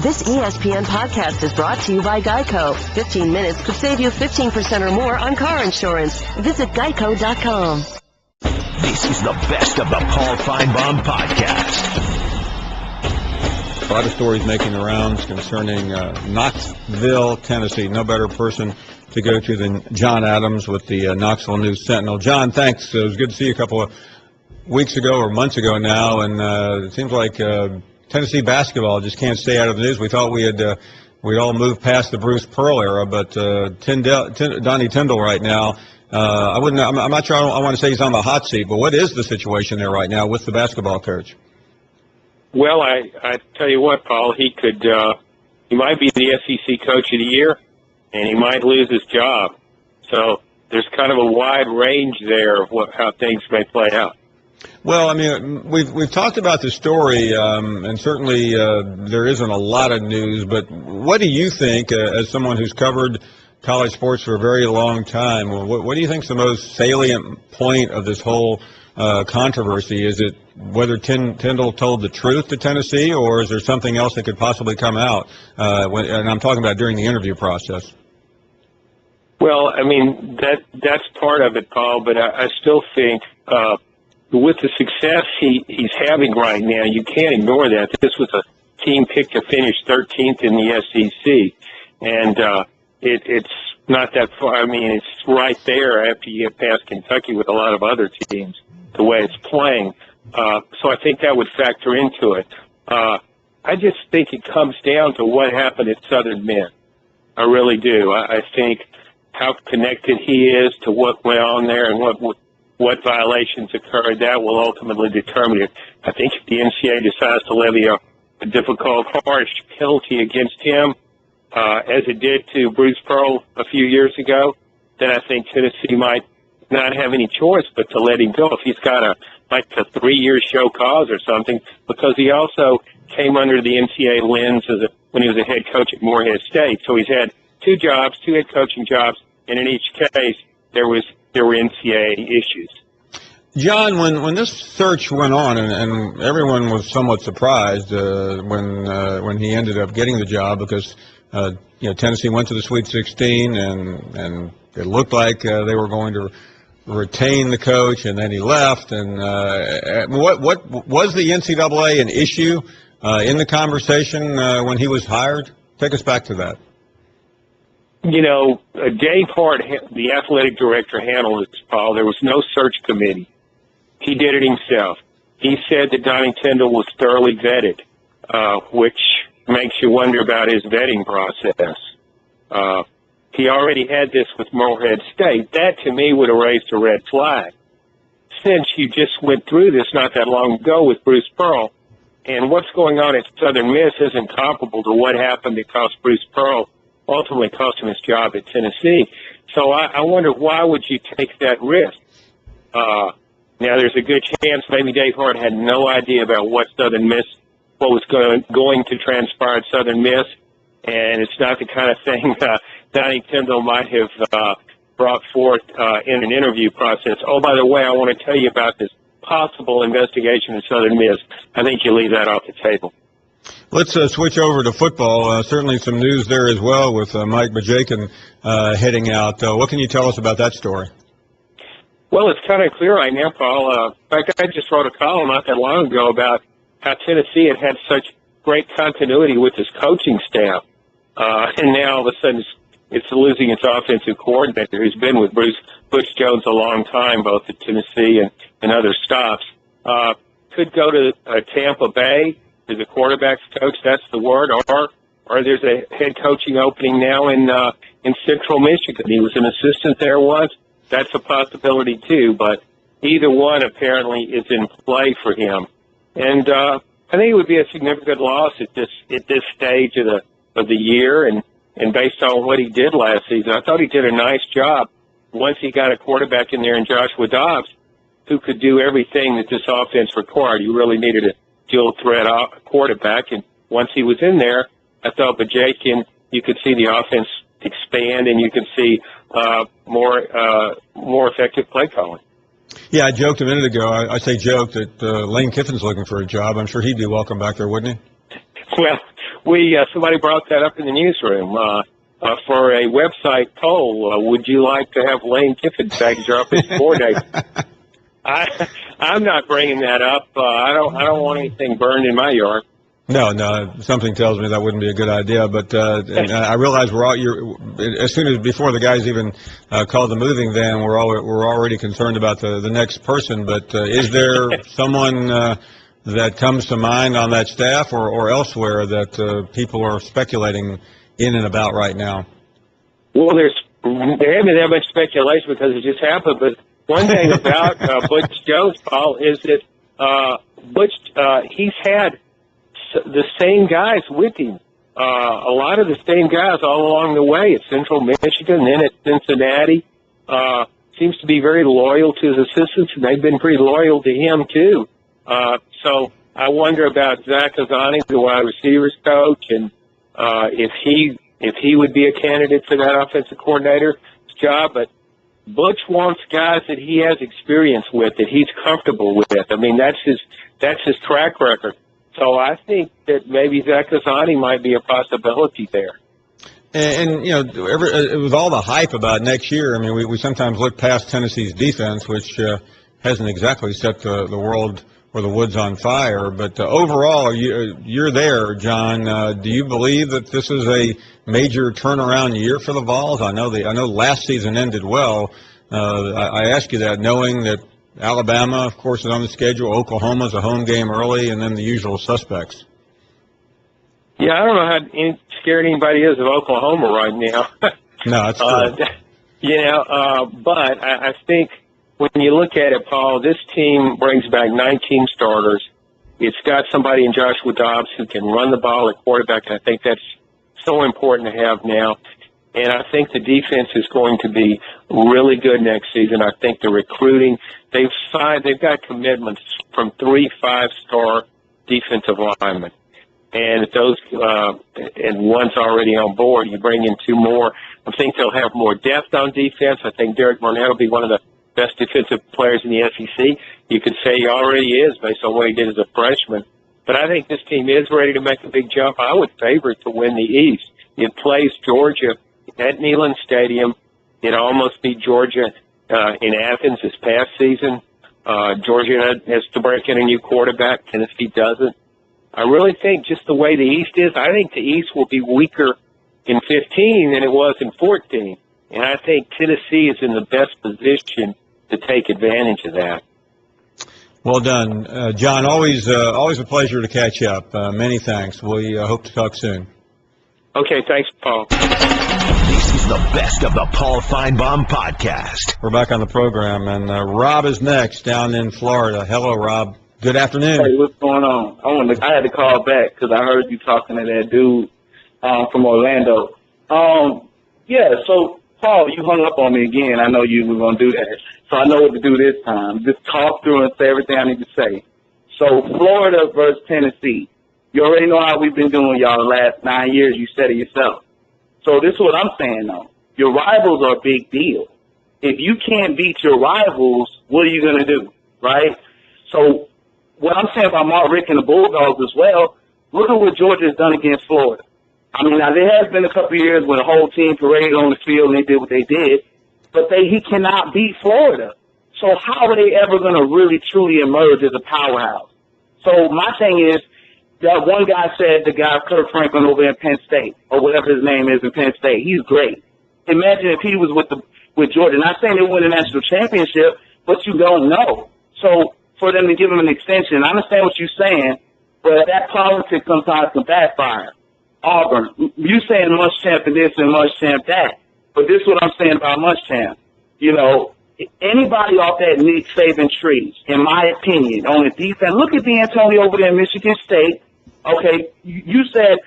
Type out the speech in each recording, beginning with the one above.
This ESPN podcast is brought to you by Geico. 15 minutes could save you 15% or more on car insurance. Visit geico.com. This is the best of the Paul Finebaum podcast. A lot of stories making the rounds concerning Knoxville, Tennessee. No better person to go to than John Adams with the Knoxville News Sentinel. John, thanks. It was good to see you a couple of weeks ago or months ago now, and it seems like Tennessee basketball just can't stay out of the news. We thought we'd all moved past the Bruce Pearl era, but Donnie Tyndall right now. I'm not sure. I want to say he's on the hot seat, but what is the situation there right now with the basketball coach? Well, I tell you what, Paul, he might be the SEC Coach of the Year, and he might lose his job. So there's kind of a wide range there of how things may play out. Well, I mean, we've talked about the story, and certainly there isn't a lot of news. But what do you think, as someone who's covered college sports for a very long time, what do you think is the most salient point of this whole controversy? Is it whether Tyndall told the truth to Tennessee, or is there something else that could possibly come out? And I'm talking about during the interview process. Well, I mean, that's part of it, Paul, but I still think with the success he's having right now, you can't ignore that. This was a team picked to finish 13th in the SEC, and it's not that far. I mean, it's right there after you get past Kentucky with a lot of other teams, the way it's playing. So I think that would factor into it. I just think it comes down to what happened at Southern Miss. I really do. I think how connected he is to what went on there and what violations occurred, that will ultimately determine it. I think if the NCAA decides to levy a difficult, harsh penalty against him, as it did to Bruce Pearl a few years ago, then I think Tennessee might not have any choice but to let him go if he's got a 3-year show cause or something, because he also came under the NCAA lens when he was a head coach at Morehead State. So he's had two head coaching jobs, and in each case there were NCAA issues. John, when this search went on, and everyone was somewhat surprised when he ended up getting the job, because Tennessee went to the Sweet 16, and it looked like they were going to retain the coach, and then he left. And what was the NCAA an issue in the conversation when he was hired? Take us back to that. Dave Hart, the athletic director, handled this, Paul. There was no search committee. He did it himself. He said that Donnie Tyndall was thoroughly vetted, which makes you wonder about his vetting process. He already had this with Morehead State. That, to me, would have raised a red flag. Since you just went through this not that long ago with Bruce Pearl, and what's going on at Southern Miss isn't comparable to what happened that cost Bruce Pearl, ultimately cost him his job at Tennessee. So I wonder, why would you take that risk? Now, there's a good chance maybe Dave Hart had no idea about what was going to transpire at Southern Miss, and it's not the kind of thing Donnie Tyndall might have brought forth in an interview process. Oh, by the way, I want to tell you about this possible investigation at Southern Miss. I think you leave that off the table. Let's switch over to football. Certainly some news there as well with Mike Bajakian heading out. What can you tell us about that story? Well, it's kind of clear right now, Paul. In fact, I just wrote a column not that long ago about how Tennessee had such great continuity with his coaching staff. And now all of a sudden it's losing its offensive coordinator who's been with Butch Jones a long time, both at Tennessee and other stops. Could go to Tampa Bay as a quarterback's coach, that's the word, or there's a head coaching opening now in Central Michigan. He was an assistant there once. That's a possibility too, but either one apparently is in play for him. And I think it would be a significant loss at this stage of the year, and based on what he did last season. I thought he did a nice job once he got a quarterback in there in Joshua Dobbs who could do everything that this offense required. You really needed a dual threat quarterback, and once he was in there, I thought Bajakian, you could see the offense expand, and you could see more effective play calling. Yeah, I joked a minute ago. I say joke that Lane Kiffin's looking for a job. I'm sure he'd be welcome back there, wouldn't he? Well, somebody brought that up in the newsroom. For a website poll, would you like to have Lane Kiffin back as your offensive coordinator? I'm not bringing that up. I don't want anything burned in my yard. No, something tells me that wouldn't be a good idea. But and I realize as soon as before the guys even called the moving van, we're already concerned about the next person. But is there someone that comes to mind on that staff or elsewhere that people are speculating in and about right now? Well, there haven't been that much speculation because it just happened. But one thing about Butch Jones, Paul, is that Butch he's had the same guys with him, a lot of the same guys all along the way at Central Michigan, then at Cincinnati. Seems to be very loyal to his assistants, and they've been pretty loyal to him too. So I wonder about Zach Azzani, the wide receivers coach, and if he would be a candidate for that offensive coordinator's job. But Butch wants guys that he has experience with, that he's comfortable with. I mean, that's his track record. So I think that maybe Zach Azzani might be a possibility there. And with all the hype about next year, I mean, we sometimes look past Tennessee's defense, which hasn't exactly set the world or the woods on fire. But overall, you're there, John. Do you believe that this is a major turnaround year for the Vols? I know last season ended well. I ask you that knowing that Alabama, of course, is on the schedule. Oklahoma's a home game early, and then the usual suspects. Yeah, I don't know how scared anybody is of Oklahoma right now. No, that's true. But I think when you look at it, Paul, this team brings back 19 starters. It's got somebody in Joshua Dobbs who can run the ball at quarterback, and I think that's so important to have now. And I think the defense is going to be really good next season. I think the recruiting, they've got commitments from 3 5-star defensive linemen. And if those, and one's already on board, you bring in 2 more. I think they'll have more depth on defense. I think Derek Barnett will be one of the best defensive players in the SEC. You could say he already is based on what he did as a freshman. But I think this team is ready to make a big jump. I would favor it to win the East. It plays Georgia at Neyland Stadium. It almost beat Georgia in Athens this past season. Georgia has to break in a new quarterback. Tennessee doesn't. I really think just the way the East is, I think the East will be weaker in 15 than it was in 14. And I think Tennessee is in the best position to take advantage of that. Well done. John, always a pleasure to catch up. Many thanks. We hope to talk soon. Okay, thanks, Paul. This is the best of the Paul Finebaum podcast. We're back on the program, and Rob is next down in Florida. Hello, Rob. Good afternoon. Hey, what's going on? I had to call back because I heard you talking to that dude from Orlando. So, Paul, you hung up on me again. I know you were going to do that. So I know what to do this time. Just talk through and say everything I need to say. So, Florida versus Tennessee. You already know how we've been doing, y'all, the last 9 years. You said it yourself. So this is what I'm saying, though. Your rivals are a big deal. If you can't beat your rivals, what are you going to do, right? So what I'm saying about Mark Richt and the Bulldogs as well, look at what Georgia has done against Florida. I mean, now there has been a couple of years when the whole team paraded on the field and they did what they did, but he cannot beat Florida. So how are they ever going to really, truly emerge as a powerhouse? So my thing is, that one guy said, the guy Kirk Franklin over in Penn State, or whatever his name is in Penn State, he's great. Imagine if he was with Georgia. Not saying they win a national championship, but you don't know. So for them to give him an extension, I understand what you're saying, but that politics sometimes can backfire. Auburn, you saying Muschamp and this and Muschamp that, but this is what I'm saying about Muschamp. You know, anybody off that Nick Saban tree, in my opinion, on the defense, look at D'Antoni over there in Michigan State. Okay, you said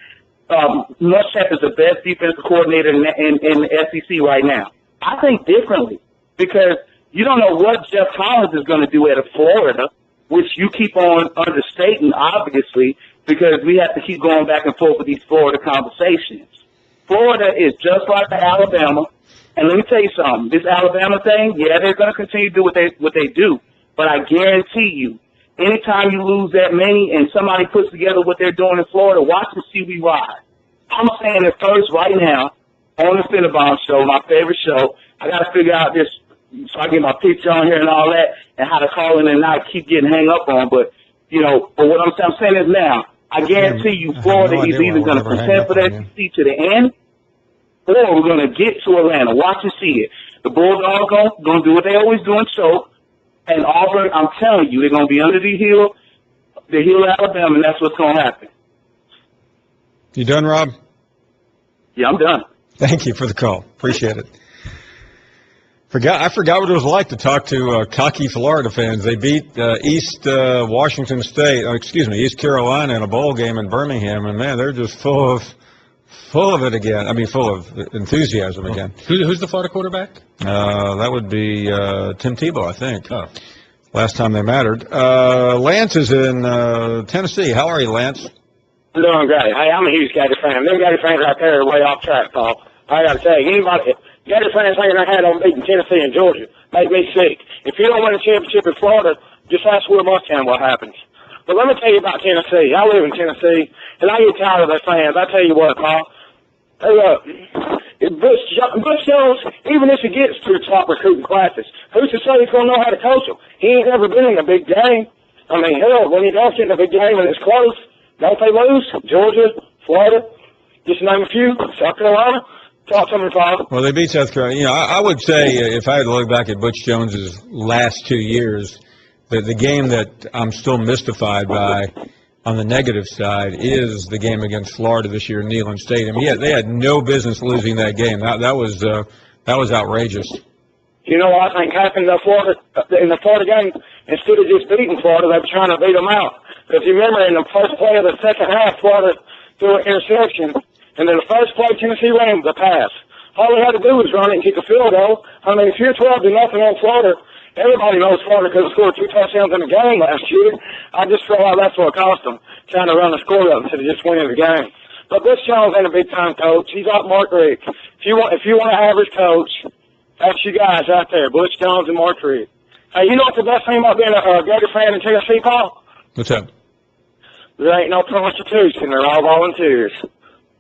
Muschamp is the best defensive coordinator in the SEC right now. I think differently because you don't know what Jeff Collins is going to do at Florida, which you keep on understating, obviously, because we have to keep going back and forth with these Florida conversations. Florida is just like Alabama. And let me tell you something. This Alabama thing, yeah, they're going to continue to do what they do. But I guarantee you, anytime you lose that many and somebody puts together what they're doing in Florida, watch and see we ride. I'm saying it first right now on the Finebaum show, my favorite show. I got to figure out this so I get my picture on here and all that and how to call in and not keep getting hung up on. But, but what I'm saying is now, I guarantee you Florida is either going to contend for that seat to the end or we're going to get to Atlanta. Watch and see it. The Bulldogs going to do what they always do and choke. And Auburn, I'm telling you, they're going to be under the heel of Alabama, and that's what's going to happen. You done, Rob? Yeah, I'm done. Thank you for the call. Appreciate it. I forgot what it was like to talk to cocky Florida fans. They beat East Carolina in a bowl game in Birmingham, and man, they're just full of it again. I mean, full of enthusiasm again. Who's the Florida quarterback? That would be Tim Tebow, I think. Oh. Last time they mattered. Lance is in Tennessee. How are you, Lance? I'm doing great. Hey, I'm a huge Gator fan. Them Gator fans out there are way off track, Paul. I got to tell you, Gator fans hanging their hat on beating Tennessee and Georgia make me sick. If you don't win a championship in Florida, just ask Will Muschamp what happens. But let me tell you about Tennessee. I live in Tennessee, and I get tired of their fans. I tell you what, Paul. Hey, look, Butch Jones, even if he gets to the top recruiting classes, who's to say he's going to know how to coach them? He ain't never been in a big game. I mean, hell, when you don't get in a big game and it's close, don't they lose? Georgia, Florida, just name a few, South Carolina. Talk to me, Paul. Well, they beat South Carolina. I would say if I had to look back at Butch Jones's last 2 years, the game that I'm still mystified by on the negative side is the game against Florida this year in Neyland Stadium. Yeah, they had no business losing that game. That was outrageous. You know what I think happened in the Florida game? Instead of just beating Florida, they were trying to beat them out. Because you remember in the first play of the second half, Florida threw an interception. And then the first play Tennessee ran was a pass. All they had to do was run it and kick a field goal. I mean, if you're 12-0 on Florida, everybody knows Florida could have scored 2 touchdowns in the game last year. I just feel like that's what it cost them, trying to run the score up instead of just winning the game. But Butch Jones ain't a big-time coach. He's like Mark Richt. If you want an average coach, that's you guys out there, Butch Jones and Mark Richt. Hey, you know what the best thing about being a Gator fan in Tennessee, Paul? What's up? There ain't no prostitution. They're all volunteers.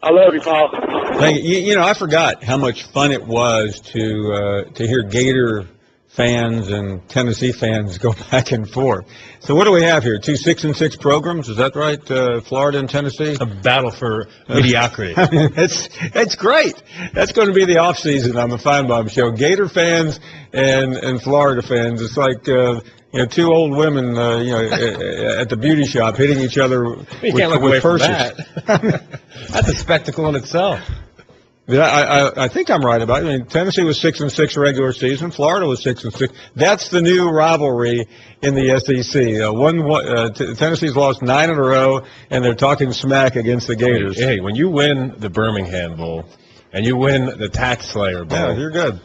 I love you, Paul. Thank you. I forgot how much fun it was to hear Gator fans and Tennessee fans go back and forth. So what do we have here? 2 6-6 programs, is that right? Florida and Tennessee? A battle for mediocrity. I mean, it's great. That's going to be the off season on the Finebaum show. Gator fans and Florida fans. It's like 2 old women at the beauty shop hitting each other with purses. That's a spectacle in itself. Yeah, I think I'm right about it. I mean, Tennessee was 6-6 regular season. Florida was 6-6. That's the new rivalry in the SEC. Tennessee's lost 9 in a row, and they're talking smack against the Gators. Hey, when you win the Birmingham Bowl and you win the Tax Slayer Bowl, yeah, you're good.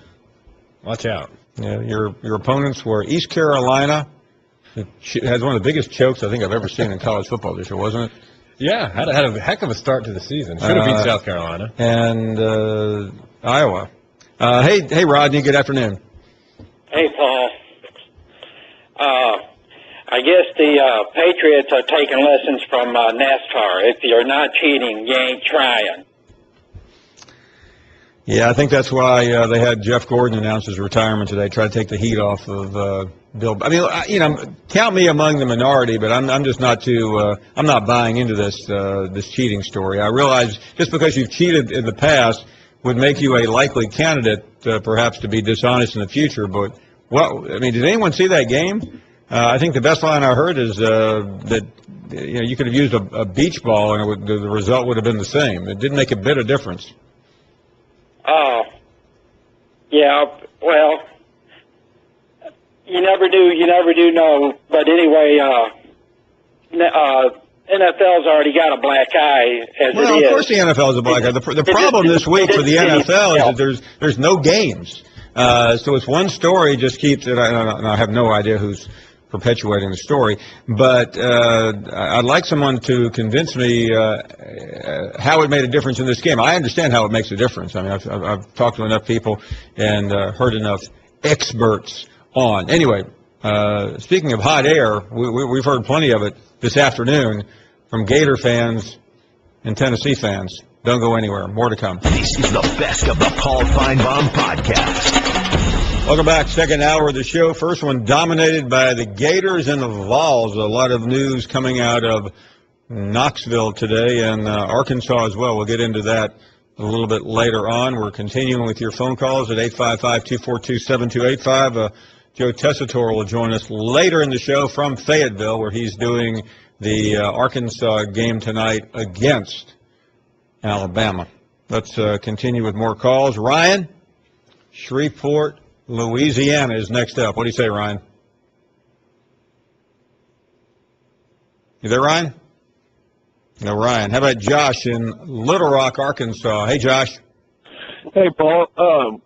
Watch out. Yeah, your opponents were East Carolina. It has one of the biggest chokes I think I've ever seen in college football this year, wasn't it? Yeah, had a heck of a start to the season. Should have beat South Carolina. And Iowa. Hey, Rodney, good afternoon. Hey, Paul. I guess the Patriots are taking lessons from NASCAR. If you're not cheating, you ain't trying. Yeah, I think that's why they had Jeff Gordon announce his retirement today, try to take the heat off of Bill. I mean, count me among the minority, but I'm just not I'm not buying into this cheating story. I realize just because you've cheated in the past would make you a likely candidate, perhaps, to be dishonest in the future. But did anyone see that game? I think the best line I heard is that you could have used a beach ball and the result would have been the same. It didn't make a bit of difference. Yeah, well, you never do know. But anyway, NFL's already got a black eye as it is. Well, of course the NFL is a black eye. The problem this week for the NFL is that there's no games. So it's one story just keeps it. I have no idea who's perpetuating the story, but I'd like someone to convince me how it made a difference in this game. I understand how it makes a difference. I mean, I've talked to enough people and heard enough experts on. Anyway, Speaking of hot air, we've heard plenty of it this afternoon from Gator fans and Tennessee fans. Don't go anywhere. More to come. This is the best of the Paul Finebaum podcast. Welcome back. Second hour of the show. First one dominated by the Gators and the Vols. A lot of news coming out of Knoxville today and Arkansas as well. We'll get into that a little bit later on. We're continuing with your phone calls at 855-242-7285. Joe Tessitore will join us later in the show from Fayetteville, where he's doing the Arkansas game tonight against Alabama. Let's continue with more calls. Ryan, Shreveport, Louisiana is next up. What do you say, Ryan? You there, Ryan? No, Ryan. How about Josh in Little Rock, Arkansas? Hey, Josh. Hey, Paul.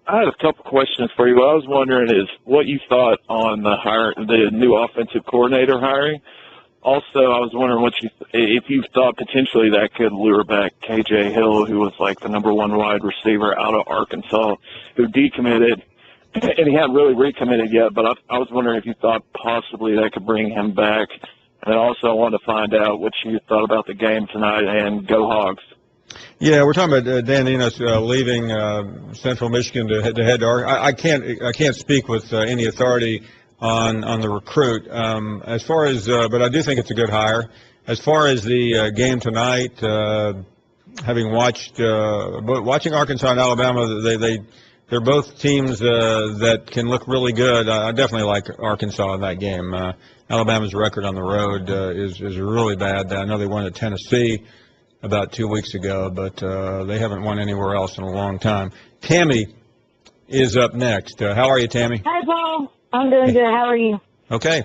I had a couple questions for you. What I was wondering is what you thought on the new offensive coordinator hiring. Also, I was wondering if you thought potentially that could lure back KJ Hill, who was like the number one wide receiver out of Arkansas, who decommitted, and he hadn't really recommitted yet. But I was wondering if you thought possibly that could bring him back. And also, I wanted to find out what you thought about the game tonight and go Hogs. Yeah, we're talking about Dan Enos leaving Central Michigan to head to Arkansas. I can't speak with any authority on the recruit. As far as, but I do think it's a good hire. As far as the game tonight, having watching Arkansas and Alabama, they're both teams that can look really good. I definitely like Arkansas in that game. Alabama's record on the road is really bad. I know they won at Tennessee about 2 weeks ago, but they haven't won anywhere else in a long time. Tammy is up next. How are you, Tammy? Hey, Paul. I'm doing good. How are you? Okay.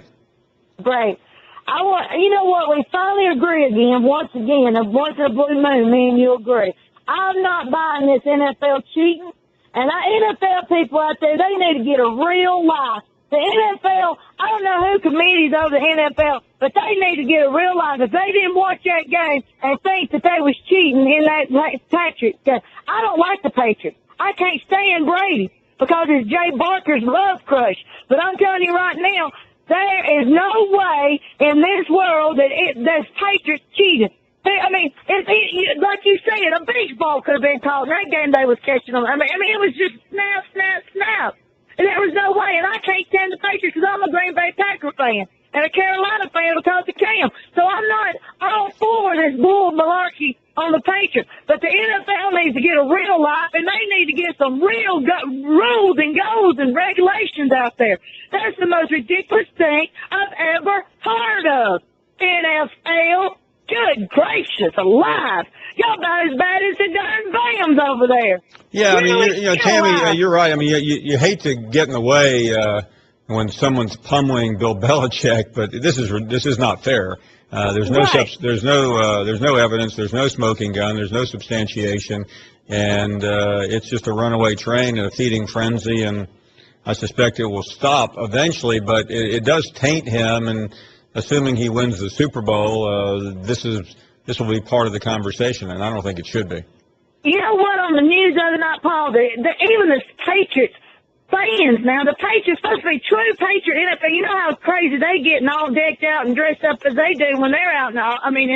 Great. You know what? We finally agree again. Once in a blue moon, me and you agree. I'm not buying this NFL cheating. And our NFL people out there, they need to get a real life. The NFL, I don't know who committees over the NFL, but they need to get a real life. If they didn't watch that game and think that they was cheating in that Patriots game, I don't like the Patriots. I can't stand Brady because it's Jay Barker's love crush. But I'm telling you right now, there is no way in this world that there's Patriots cheating. I mean, like you said, a baseball could have been called. In that game, they was catching them. I mean, it was just snap, snap, snap. And there was no way. And I can't stand the Patriots because I'm a Green Bay Packer fan and a Carolina fan because of Cam. So I'm not all for this bull malarkey on the Patriots. But the NFL needs to get a real life, and they need to get some real rules and goals and regulations out there. That's the most ridiculous thing I've ever heard of. NFL. Good gracious alive. Y'all about as bad as the darn Baums over there. Yeah, I mean, Tammy, you're right. I mean, you hate to get in the way when someone's pummeling Bill Belichick, but this is not fair. There's no evidence, there's no smoking gun, there's no substantiation, and it's just a runaway train and a feeding frenzy, and I suspect it will stop eventually, but it does taint him, and assuming he wins the Super Bowl, this will be part of the conversation, and I don't think it should be. You know what? On the news the other night, Paul, even the Patriots fans now, the Patriots supposed to be true Patriot NFL. You know how crazy they get and all decked out and dressed up as they do when they're out in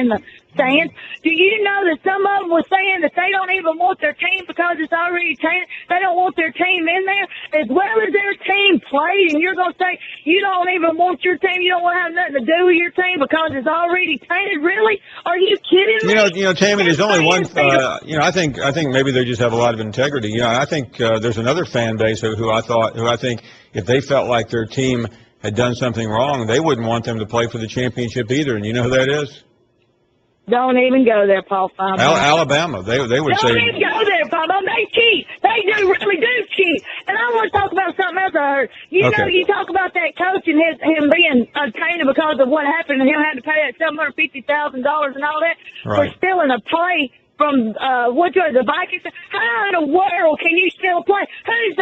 the stands. Do you know that some of them were saying that they don't even want their team because it's already tainted? They don't want their team in there as well as their team played, and you're going to say you don't even want your team, you don't want to have nothing to do with your team because it's already tainted? Really? Are you kidding me? You know, Tammy, there's only one. I think maybe they just have a lot of integrity. I think there's another fan base who I think if they felt like their team had done something wrong, they wouldn't want them to play for the championship either. And you know who that is? Don't even go there, Paul Finebaum. Alabama. They would say. Don't even go there, Paul. They cheat. They really do cheat. And I want to talk about something else I heard. You know, you talk about that coach and him being tainted because of what happened, and him having to pay that $750,000 and all that for stealing a play from the Vikings. How in the world can you steal a play? Who's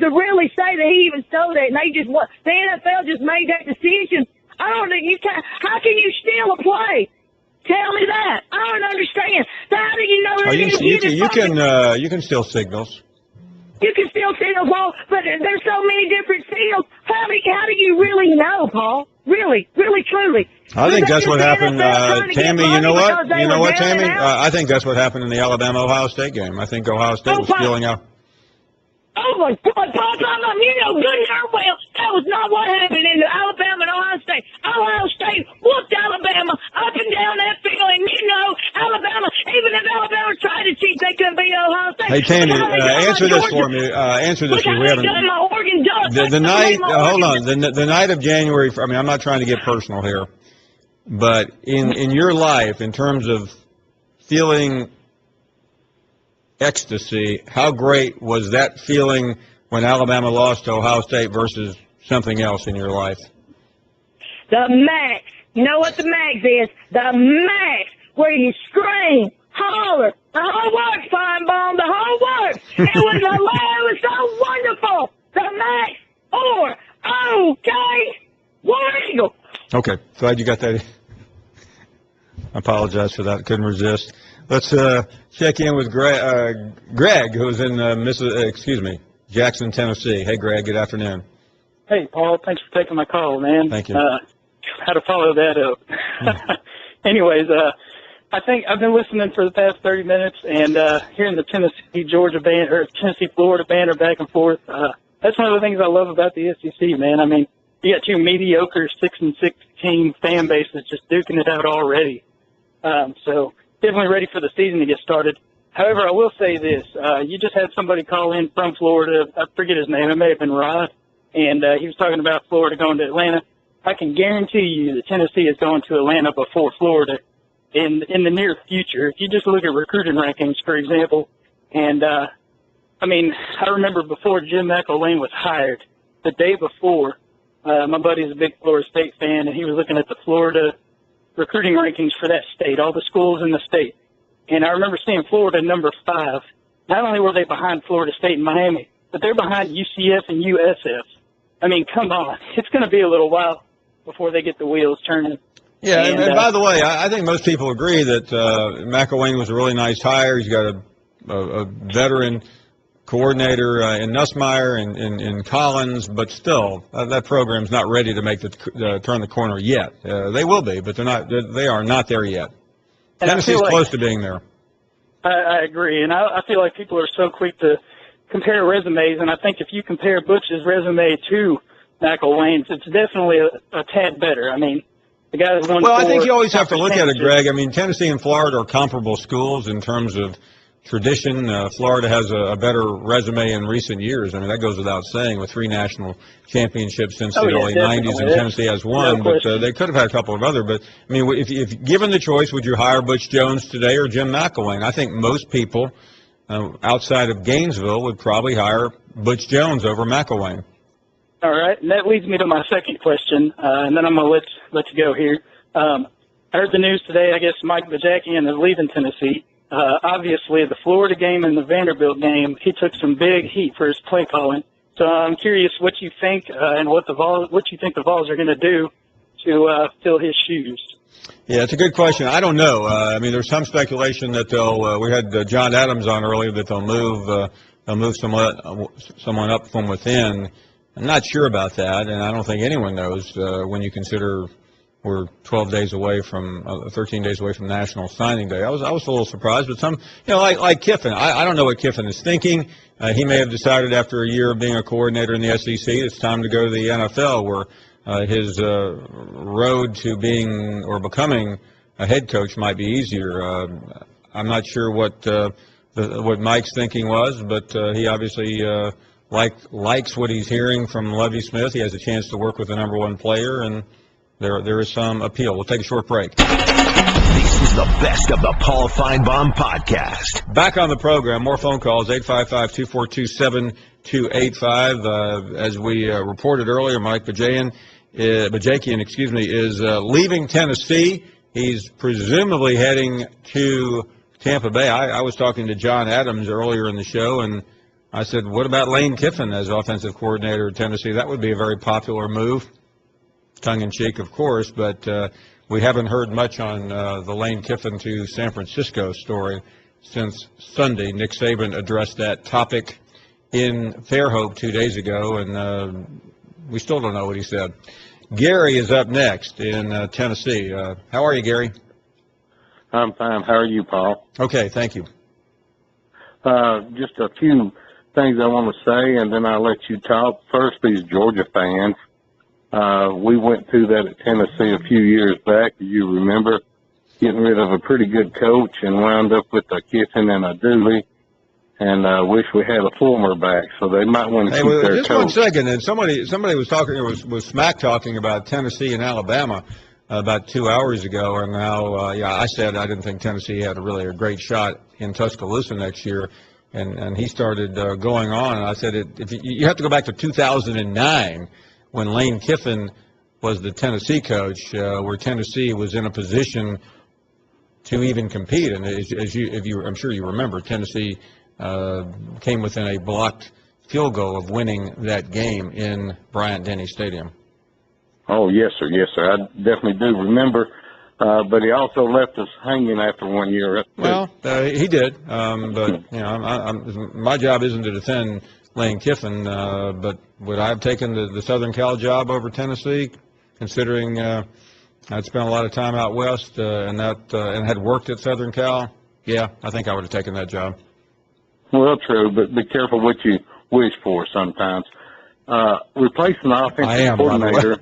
to really say that he even stole that? And the NFL just made that decision. I don't think you can. How can you steal a play? Tell me that. I don't understand. How do you know that? You can steal signals. You can still see the ball, but there's so many different fields. How do you really know, Paul? Really, truly. I think that's what happened, Tammy. You know what? You know what, Tammy? I think that's what happened in the Alabama-Ohio State game. I think Ohio State was feeling out. Oh, my God, Paul, you know good and darn well that was not what happened in Alabama and Ohio State. Ohio State whooped Alabama up and down that field, and you know, Alabama, even if Alabama tried to cheat, they couldn't beat Ohio State. Hey, Tammy, answer this for me. Answer this for me. We haven't. The night, hold on. The night of January, I mean, I'm not trying to get personal here, but in your life, in terms of feeling ecstasy, how great was that feeling when Alabama lost to Ohio State versus something else in your life? The max. You know what the max is? The max, where you scream, holler, the whole works, Finebaum, the whole works. It was so wonderful. The max, or, okay, War Eagle. Okay, glad you got that. I apologize for that. Couldn't resist. Let's check in with Greg, who's in Jackson, Tennessee. Hey, Greg. Good afternoon. Hey, Paul. Thanks for taking my call, man. Thank you. How to follow that up? Anyways, I think I've been listening for the past 30 minutes, and hearing the Tennessee-Florida banter back and forth. That's one of the things I love about the SEC, man. I mean, you got two mediocre 6-16 fan bases just duking it out already. So definitely ready for the season to get started. However, I will say this. You just had somebody call in from Florida. I forget his name. It may have been Rod. And he was talking about Florida going to Atlanta. I can guarantee you that Tennessee is going to Atlanta before Florida in the near future. If you just look at recruiting rankings, for example. And, I mean, I remember before Jim McElwain was hired, the day before, my buddy's a big Florida State fan, and he was looking at the Florida recruiting rankings for that state, all the schools in the state. And I remember seeing Florida number 5. Not only were they behind Florida State and Miami, but they're behind UCF and USF. I mean, come on. It's going to be a little while before they get the wheels turning. Yeah, and by the way, I think most people agree that McElwain was a really nice hire. He's got a veteran coordinator in Nussmeier and in Collins, but still, that program's not ready to make turn the corner yet. They will be, but they are not there yet. And Tennessee's close to being there. I agree, and I feel like people are so quick to compare resumes, and I think if you compare Butch's resume to McElwain's, it's definitely a tad better. I mean, the guy that's won. Well, I think you always have to look at it, Greg. I mean, Tennessee and Florida are comparable schools in terms of tradition. Florida has a better resume in recent years. I mean, that goes without saying, with 3 national championships since the early 90s, and Tennessee has one, but they could have had a couple of other. But, I mean, if given the choice, would you hire Butch Jones today or Jim McElwain? I think most people outside of Gainesville would probably hire Butch Jones over McElwain. All right, and that leads me to my second question, and then I'm going to let you go here. I heard the news today, I guess Mike Bajakian is leaving Tennessee. Obviously, the Florida game and the Vanderbilt game, he took some big heat for his play calling. So I'm curious what you think and what you think the Vols are going to do to fill his shoes. Yeah, it's a good question. I don't know. I mean, there's some speculation that we had John Adams on earlier, that they'll move someone up from within. I'm not sure about that, and I don't think anyone knows when you consider we're 13 days away from National Signing Day. I was a little surprised, but like Kiffin, I don't know what Kiffin is thinking. He may have decided after a year of being a coordinator in the SEC, it's time to go to the NFL, where his road to being or becoming a head coach might be easier. I'm not sure what Mike's thinking was, but he obviously likes what he's hearing from Lovie Smith. He has a chance to work with the number 1 player, and there is some appeal. We'll take a short break. This is the best of the Paul Finebaum podcast. Back on the program, more phone calls, 855-242-7285. As we reported earlier, Mike Bajakian, is leaving Tennessee. He's presumably heading to Tampa Bay. I was talking to John Adams earlier in the show, and I said, what about Lane Kiffin as offensive coordinator at Tennessee? That would be a very popular move. Tongue-in-cheek, of course, but we haven't heard much on the Lane Kiffin to San Francisco story since Sunday. Nick Saban addressed that topic in Fairhope 2 days ago, and we still don't know what he said. Gary is up next in Tennessee. How are you, Gary? I'm fine. How are you, Paul? Okay, thank you. Just a few things I want to say, and then I'll let you talk. First, these Georgia fans. We went through that at Tennessee a few years back. You remember getting rid of a pretty good coach and wound up with a Kiffin and a Dooley, and wish we had a Fulmer back. So they might want to keep their just coach. Just 1 second. And somebody was talking, was smack talking about Tennessee and Alabama about 2 hours ago, and now, I said I didn't think Tennessee had a great shot in Tuscaloosa next year, and he started going on, and I said if you have to go back to 2009 when Lane Kiffin was the Tennessee coach, where Tennessee was in a position to even compete, and I'm sure you remember, Tennessee came within a blocked field goal of winning that game in Bryant-Denny Stadium. Oh, yes, sir. Yes, sir. I definitely do remember. But he also left us hanging after 1 year. Well, he did. But, my job isn't to defend Lane Kiffin. But would I have taken the Southern Cal job over Tennessee, considering I'd spent a lot of time out west and had worked at Southern Cal? Yeah, I think I would have taken that job. Well, true, but be careful what you wish for sometimes. Replacing the offensive coordinator.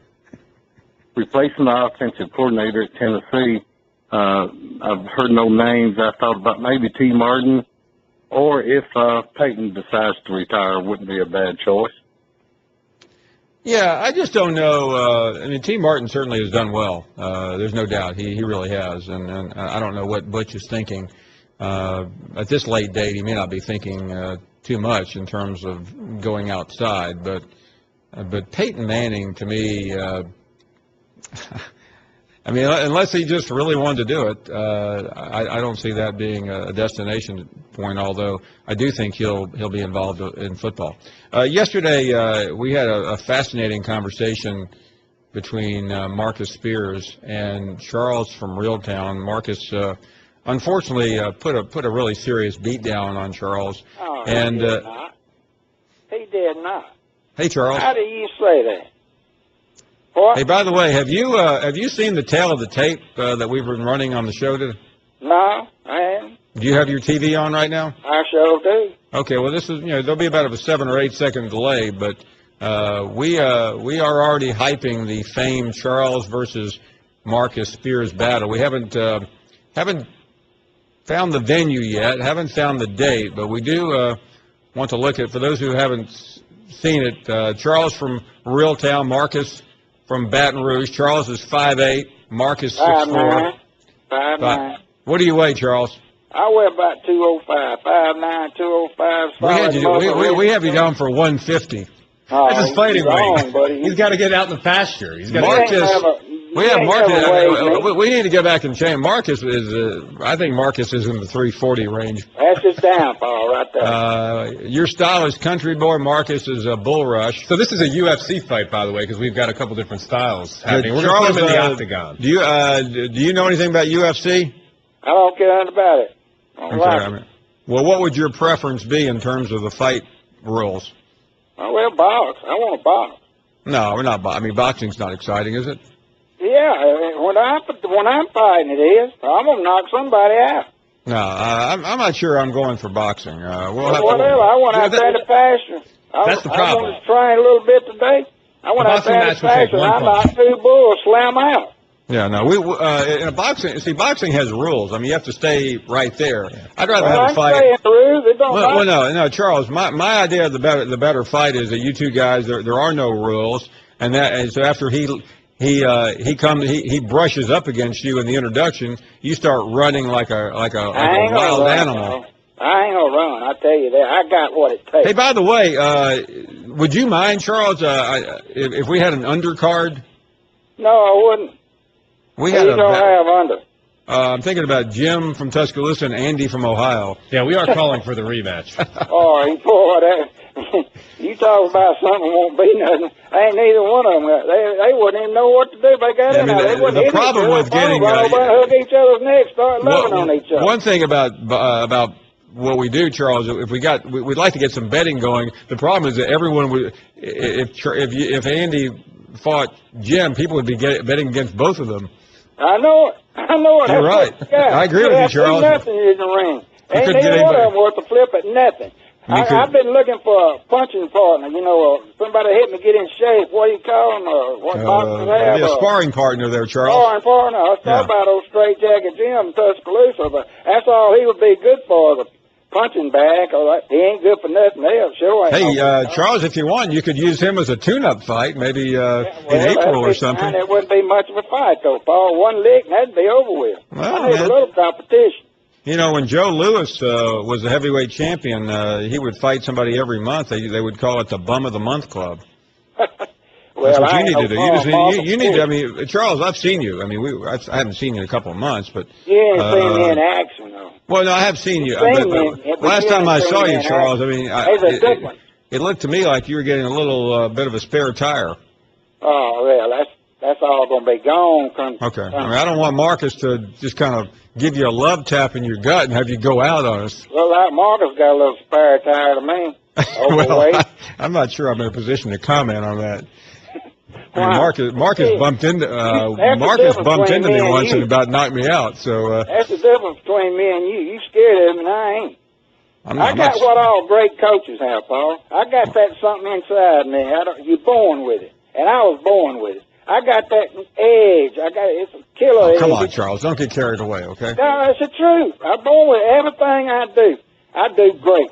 Replacing the offensive coordinator at Tennessee, I've heard no names. I thought about maybe T. Martin, or if Peyton decides to retire, wouldn't be a bad choice. Yeah, I just don't know. T. Martin certainly has done well. There's no doubt. He really has. And I don't know what Butch is thinking. At this late date, he may not be thinking too much in terms of going outside. But Peyton Manning, to me, unless he just really wanted to do it, I don't see that being a destination point, although I do think he'll be involved in football. Yesterday, we had a fascinating conversation between Marcus Spears and Charles from Reeltown. Marcus, unfortunately, put a really serious beat down on Charles. Oh, and he did not. He did not. Hey, Charles. How do you say that? What? Hey, by the way, have you seen the tail of the tape that we've been running on the show today? No, I haven't. Do you have your TV on right now? I sure do. Okay, well, this is, there'll be about a 7 or 8 second delay, but we are already hyping the famed Charles versus Marcus Spears battle. We haven't found the venue yet, haven't found the date, but we do want to look at, for those who haven't seen it, Charles from Reeltown, Marcus from Baton Rouge. Charles is 5'8", Marcus 6'4". 5'9". What do you weigh, Charles? I weigh about 205, 5'9", 205. We have you down for 150. Oh, that's his fighting weight. Buddy. He's got to get out in the pasture. He's got Marcus. We have Marcus. We need to get back and change. Marcus is. I think Marcus is in the 340 range. That's his downfall right there. Your style is country boy. Marcus is a bull rush. So this is a UFC fight, by the way, because we've got a couple different styles happening. We're going to put him in the octagon. Do you know anything about UFC? I don't care anything about it. Well, what would your preference be in terms of the fight rules? Well, box. I want to box. No, we're not. Boxing's not exciting, is it? Yeah, when I'm fighting, it is. I'm gonna knock somebody out. No, I'm not sure I'm going for boxing. Whatever. I want to have that passion. That's the problem. I want to train a little bit today. I want to have that passion. I knock 2 bulls, slam out. Yeah, no. In a boxing, boxing has rules. You have to stay right there. I'd rather have a fight. Stay in the rules. It don't matter. No, Charles. My idea of the better fight is that you two guys there are no rules, and so after he brushes up against you in the introduction, you start running like a wild animal. I ain't gonna run. I tell you that. I got what it takes. Hey, by the way, would you mind, Charles, if we had an undercard? No, I wouldn't. We don't have under. I'm thinking about Jim from Tuscaloosa and Andy from Ohio. Yeah, we are calling for the rematch. Oh, boy, you talk about something won't be nothing. Ain't neither one of them. They wouldn't even know what to do if they got in there. They wouldn't the problem with getting hug each other's necks, start loving on each other. One thing about what we do, Charles, if we'd like to get some betting going. The problem is that everyone would, if Andy fought Jim, people would be betting against both of them. I know it. You're right. I agree with you, Charles. Nothing in the ring. You Ain't couldn't get neither one of anybody. them worth a flip at nothing. I've been looking for a punching partner, somebody to help me get in shape. What do you call them? What boxers have? Maybe a sparring partner there, Charles. Sparring partner. I was talking about old Straight Jacket Jim in Tuscaloosa, but that's all he would be good for, the punching bag. He ain't good for nothing else. Sure ain't. Hey, Charles, if you want, you could use him as a tune-up fight, maybe in April or something. It wouldn't be much of a fight, though, Paul. One lick, and that'd be over with. Well, I need a little competition. When Joe Louis was the heavyweight champion, he would fight somebody every month. They would call it the Bum of the Month Club. Well, that's what you need to do. You need to. Charles, I've seen you. I haven't seen you in a couple of months, but you ain't seen me in action, though. Well, no, I have seen you. Last time I saw you, Charles, it looked to me like you were getting a little bit of a spare tire. Oh, well, that's all going to be gone. Okay. I don't want Marcus to just kind of give you a love tap in your gut and have you go out on us. Well, like Marcus got a little spare tire to me. Well, I'm not sure I'm in a position to comment on that. Marcus bumped into me once and about knocked me out. So that's the difference between me and you. You scared of him, and I ain't. I got what all great coaches have, Paul. I got that something inside me. You're born with it, and I was born with it. I got that edge. It's a killer edge. Come on, Charles. Don't get carried away, okay? No, it's the truth. I'm born with everything I do. I do great.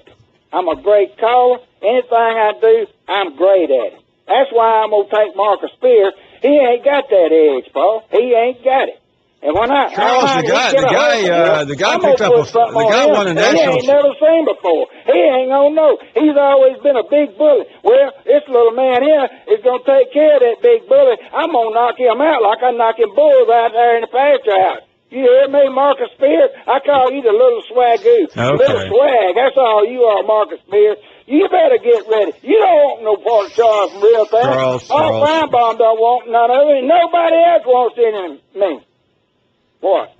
I'm a great caller. Anything I do, I'm great at it. That's why I'm going to take Marcus Spear. He ain't got that edge, Paul. He ain't got it. And when Charles, the guy picked up the guy won a national. He ain't never seen before. He ain't gonna know. He's always been a big bully. Well, this little man here is gonna take care of that big bully. I'm gonna knock him out like I'm knocking bulls out there in the pasture house. You hear me, Marcus Spear? I call you the little swagoo. Okay. Little swag. That's all you are, Marcus Spear. You better get ready. You don't want no part of Charles from real thing. Paul Finebaum don't want none of it. Nobody else wants any of me. What?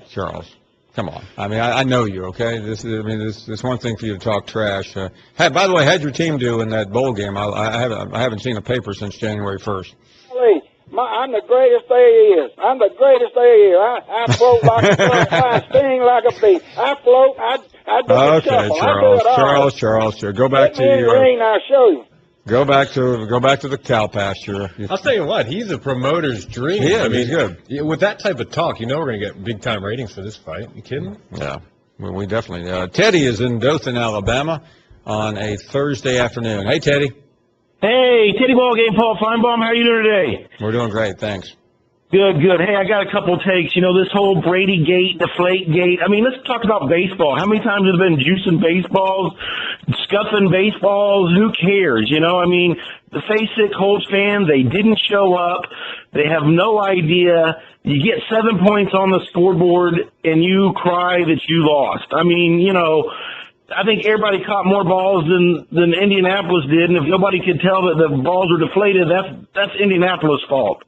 Charles, come on. I know you, okay? This one thing for you to talk trash. By the way, how'd your team do in that bowl game? I haven't seen a paper since January 1st. I'm the greatest there is. I'm the greatest there is. I float like a bird. I sting like a bee. I float. I do the shuffle. Charles, go back to your ring. I'll show you. Go back to the cow pasture. I'll tell you what, he's a promoter's dream. Yeah, he's good. With that type of talk, we're going to get big-time ratings for this fight. You kidding? Yeah, we definitely. Teddy is in Dothan, Alabama on a Thursday afternoon. Hey, Teddy. Hey, Teddy Ballgame, Paul Finebaum. How are you doing today? We're doing great, thanks. Good. Hey, I got a couple takes. This whole Brady gate, deflate gate. Let's talk about baseball. How many times has it been juicing baseballs, scuffing baseballs? Who cares? The face-sick Colts fans, they didn't show up. They have no idea. You get 7 points on the scoreboard, and you cry that you lost. I think everybody caught more balls than Indianapolis did, and if nobody could tell that the balls were deflated, that's Indianapolis' fault.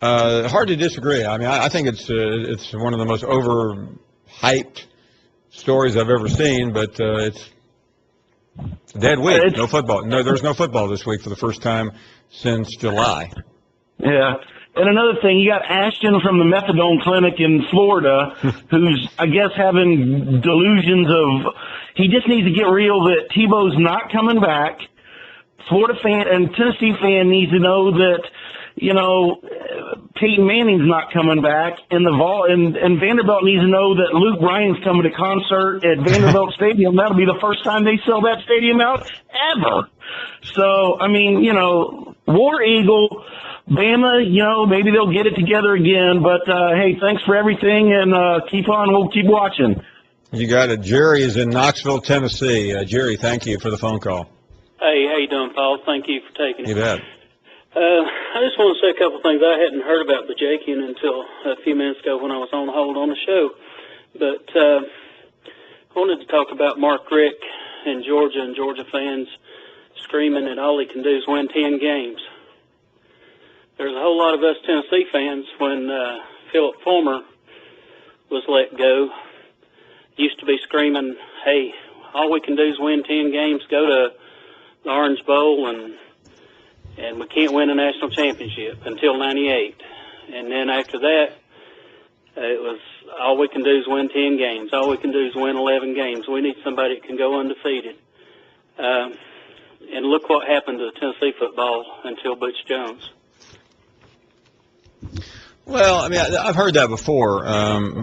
Hard to disagree. I think it's one of the most overhyped stories I've ever seen, but it's a dead week. No football. No, there's no football this week for the first time since July. Yeah. And another thing, you got Ashton from the Methadone Clinic in Florida, who's, I guess, having delusions of, he just needs to get real that Tebow's not coming back. Florida fan and Tennessee fan needs to know that, Peyton Manning's not coming back, and and Vanderbilt needs to know that Luke Bryan's coming to concert at Vanderbilt Stadium. That'll be the first time they sell that stadium out ever. So, War Eagle, Bama, maybe they'll get it together again. But, hey, thanks for everything, and we'll keep watching. You got it. Jerry is in Knoxville, Tennessee. Jerry, thank you for the phone call. Hey, how you doing, Paul? Thank you for taking it. You bet. I just want to say a couple of things. I hadn't heard about Bajakian until a few minutes ago when I was on hold on the show. But I wanted to talk about Mark Richt and Georgia fans screaming that all he can do is win 10 games. There's a whole lot of us Tennessee fans when Philip Fulmer was let go. used to be screaming, hey, all we can do is win 10 games, go to the Orange Bowl, and we can't win a national championship until 98. And then after that, it was all we can do is win 10 games. All we can do is win 11 games. We need somebody that can go undefeated. And look what happened to Tennessee football until Butch Jones. Well, I mean, I've heard that before,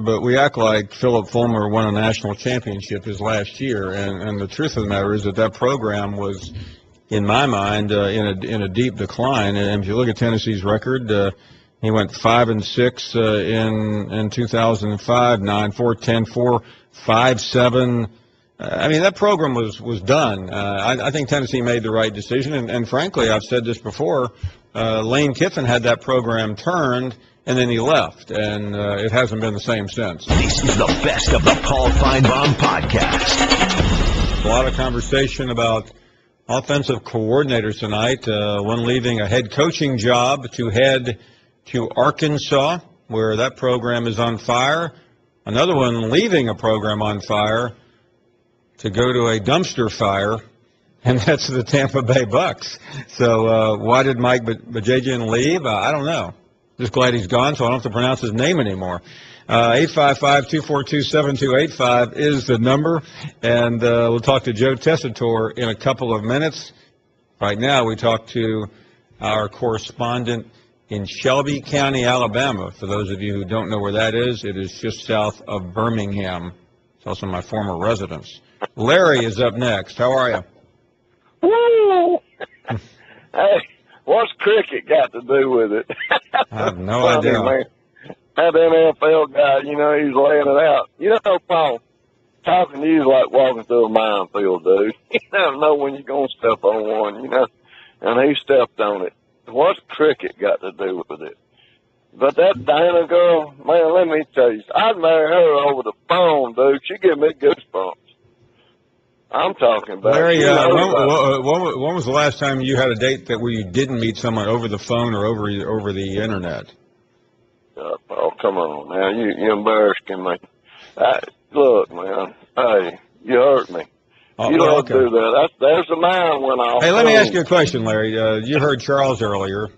but we act like Philip Fulmer won a national championship his last year, and the truth of the matter is that program was, in my mind, in a deep decline. And if you look at Tennessee's record, he went 5-6 in 2005, 9-4, 10-4, 5-7. I mean, that program was done. I think Tennessee made the right decision, and frankly, I've said this before, Lane Kiffin had that program turned, and then he left, and it hasn't been the same since. This is the best of the Paul Finebaum podcast. A lot of conversation about offensive coordinators tonight, one leaving a head coaching job to head to Arkansas, where that program is on fire. Another one leaving a program on fire to go to a dumpster fire, and that's the Tampa Bay Bucks. So why did Mike Bajakian leave? I don't know. Just glad he's gone, so I don't have to pronounce his name anymore. 855-242-7285 is the number, and we'll talk to Joe Tessitore in a couple of minutes. Right now, we talk to our correspondent in Shelby County, Alabama. For those of you who don't know where that is, it is just south of Birmingham. It's also my former residence. Larry is up next. How are you? Woo! Hey, what's cricket got to do with it? I have no idea. Man. That NFL guy, he's laying it out. Paul, talking to you is like walking through a minefield, dude. You don't know when you're going to step on one, and he stepped on it. What's cricket got to do with it? But that Dana girl, man, let me tell you, I'd marry her over the phone, dude. She give me goosebumps. I'm talking about. Larry, when was the last time you had a date where you didn't meet someone over the phone or over the internet? Oh, come on, now. You embarrassing me. Look, man. Hey, you hurt me. Oh, you don't do that. There's the man went off. Hey, let me ask you a question, Larry. You heard Charles earlier.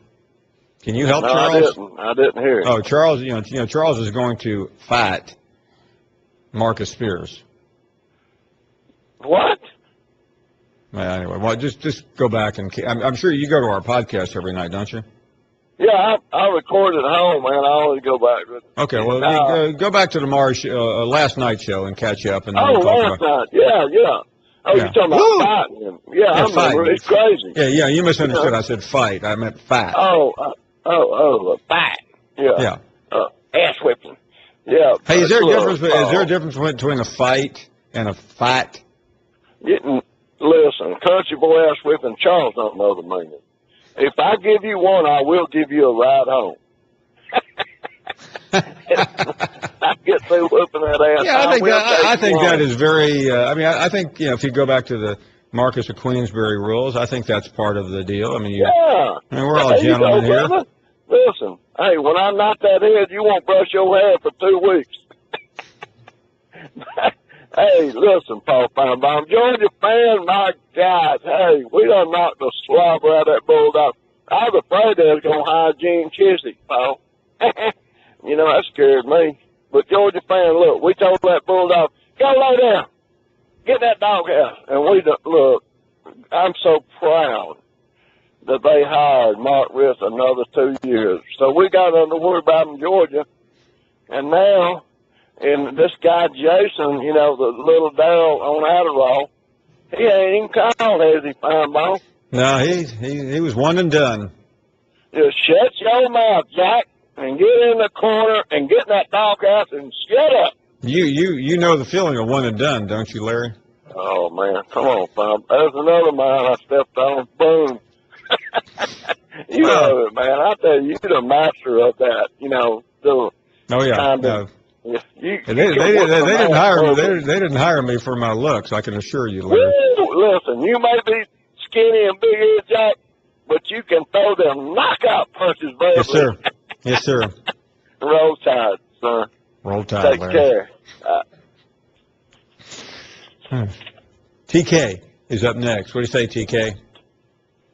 Can you help Charles? I didn't hear it. Oh, Charles, Charles is going to fight Marcus Spears. What? Well, anyway, just go back and I'm sure you go to our podcast every night, don't you? Yeah, I record at home, man. I always go back. Okay, well, go back to the last night show and catch up. And last night. Yeah. Oh, you're talking about fighting. Yeah, I remember. It's crazy. Yeah, you misunderstood. I said fight. I meant fight. A fight. Yeah. Ass whipping. Yeah. Hey, is there a difference between a fight and a fight? Listen, country boy ass whipping, Charles don't know the meaning. If I give you one, I will give you a ride home. I get through whooping that ass. Yeah, I think that is very. I think if you go back to the Marcus of Queensberry rules, I think that's part of the deal. We're all gentlemen here. Brother. Listen, hey, when I knock that head, you won't brush your hair for 2 weeks. Hey, listen, Paul Finebaum, Georgia fan, my God, hey, we done knocked the slobber out of that Bulldog. I was afraid they was going to hire Gene Chiswick, Paul. That scared me. But Georgia fan, look, we told that Bulldog, go lay down, get that doghouse. And look, I'm so proud that they hired Mark Riss another 2 years. So we got nothing to worry about in Georgia. And now, and this guy, Jason, the little Darryl on Adderall, he ain't even called, has he, Finebaum? No, he was one and done. Just shut your mouth, Jack, and get in the corner and get in that doghouse and shut up. You know the feeling of one and done, don't you, Larry? Oh, man, come on, Finebaum. There's another man I stepped on. Boom. You know it, man. I tell you, you're the master of that, Oh, yeah. No. Yeah, they didn't hire me. They didn't hire me for my looks. I can assure you, Larry. Listen, you may be skinny and big-headed, Jack, but you can throw them knockout punches, baby. Yes, sir. Yes, sir. Roll Tide, sir. Roll Tide, Take Larry. care. TK is up next. What do you say, TK?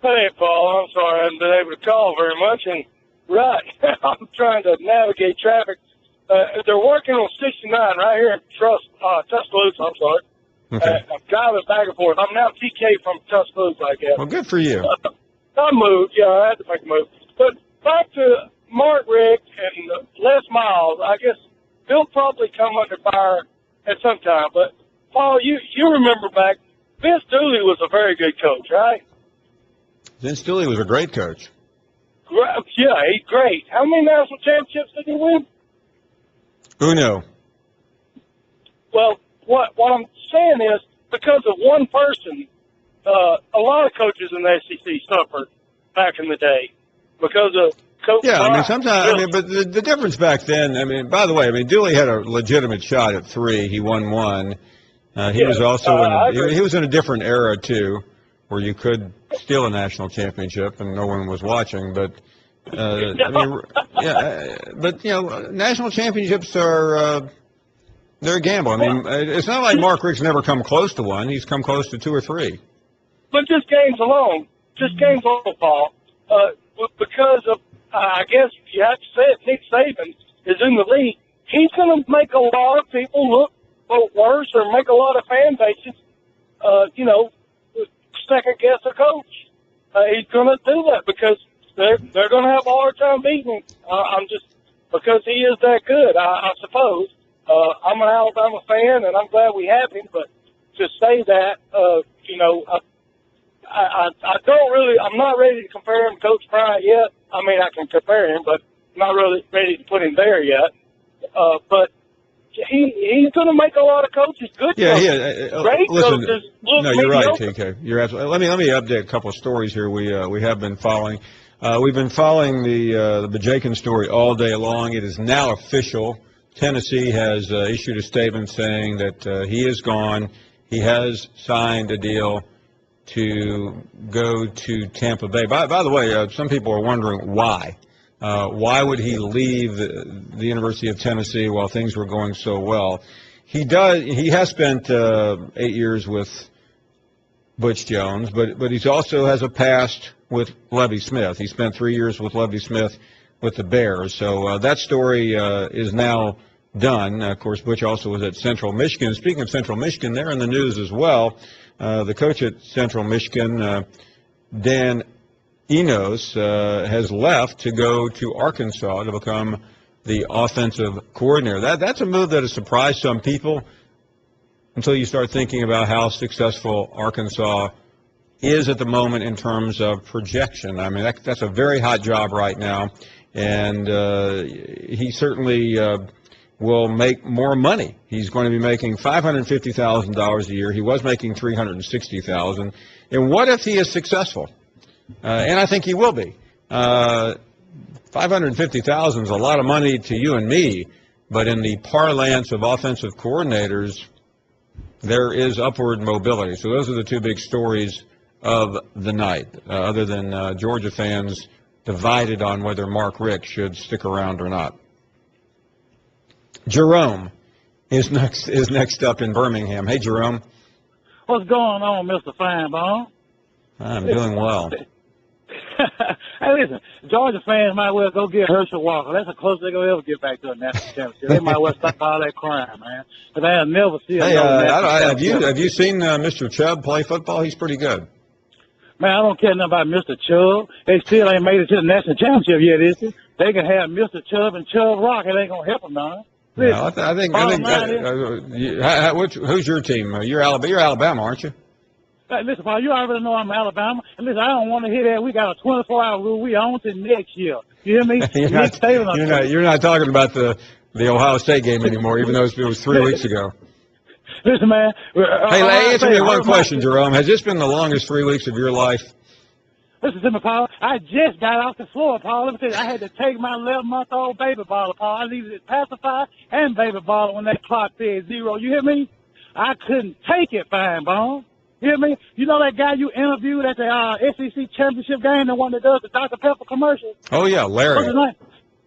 Hey, Paul. I'm sorry I haven't been able to call very much. And right, I'm trying to navigate traffic. They're working on 69 right here in Tuscaloosa. I'm sorry. Okay. I'm driving back and forth. I'm now TK from Tuscaloosa, I guess. Well, good for you. I moved. Yeah, I had to make a move. But back to Mark Richt and Les Miles. I guess they'll probably come under fire at some time. But, Paul, you remember back, Vince Dooley was a very good coach, right? Vince Dooley was a great coach. Yeah, he's great. How many national championships did he win? Uno. Well, what I'm saying is, because of one person, a lot of coaches in the SEC suffered back in the day because of Coach. Yeah, I mean, sometimes, but the difference back then, I mean, by the way, I mean, Dooley had a legitimate shot at 3. He won 1. He was also he was in a different era, too, where you could steal a national championship and no one was watching. But, I mean, yeah, but, you know, national championships are, they're a gamble. I mean, it's not like Mark Richt's never come close to one. He's come close to 2 or 3. But just games alone, Paul, because of, I guess you have to say it, Nick Saban is in the league. He's going to make a lot of people look worse or make a lot of fan bases, second guess a coach. He's going to do that because they're going to have a hard time beating him. I'm just, because he is that good, I suppose. I'm an Alabama fan, and I'm glad we have him, but to say that, I don't really, I'm not ready to compare him to Coach Bryant yet. I mean, I can compare him, but I'm not really ready to put him there yet. But he's going to make a lot of coaches good. Great listen, coaches. No, you're right, TK. You're absolutely. Let me update a couple of stories here. We have been following. We've been following the Bajakian story all day long. It is now official. Tennessee has issued a statement saying that he is gone. He has signed a deal to go to Tampa Bay. By the way, some people are wondering why. Why would he leave the University of Tennessee while things were going so well? He has spent 8 years with Butch Jones, but he also has a past with Lovie Smith. He spent 3 years with Lovie Smith with the Bears. So that story is now done. Of course, Butch also was at Central Michigan. Speaking of Central Michigan, they're in the news as well. The coach at Central Michigan, Dan Enos, has left to go to Arkansas to become the offensive coordinator. That's a move that has surprised some people until you start thinking about how successful Arkansas is at the moment in terms of projection. I mean, that's a very hot job right now, and he certainly will make more money. He's going to be making $550,000 a year. He was making $360,000. And what if he is successful? And I think he will be. $550,000 is a lot of money to you and me, but in the parlance of offensive coordinators, there is upward mobility. So those are the two big stories of the night, other than Georgia fans divided on whether Mark Richt should stick around or not. Jerome is next up in Birmingham. Hey, Jerome. What's going on, Mr. Finebaum? I'm doing well. Hey, listen, Georgia fans might well go get Herschel Walker. That's the closest they're going to ever get back to a national championship. They might well stop all that crime, man. But they'll never see have you seen Mr. Chubb play football? He's pretty good. Man, I don't care nothing about Mr. Chubb. They still ain't made it to the national championship yet, is it? They can have Mr. Chubb and Chubb Rock. It ain't going to help them none. No, I think who's your team? You're Alabama, aren't you? Hey, listen, Paul, you already know I'm Alabama. And listen, I don't want to hear that. We got a 24-hour rule. We on to next year. You hear me? You're not talking about the Ohio State game anymore, even though it was 3 weeks ago. Listen, man. Hey, answer me one question, Jerome. Has this been the longest 3 weeks of your life? Listen to me, Paul. I just got off the floor, Paul. Let me tell you, I had to take my 11-month-old baby bottle, Paul. I needed it pacified and baby bottle when that clock said 0. You hear me? I couldn't take it, Finebaum. You hear me? You know that guy you interviewed at the SEC championship game, the one that does the Dr. Pepper commercial? Oh, yeah, Larry. What's his name?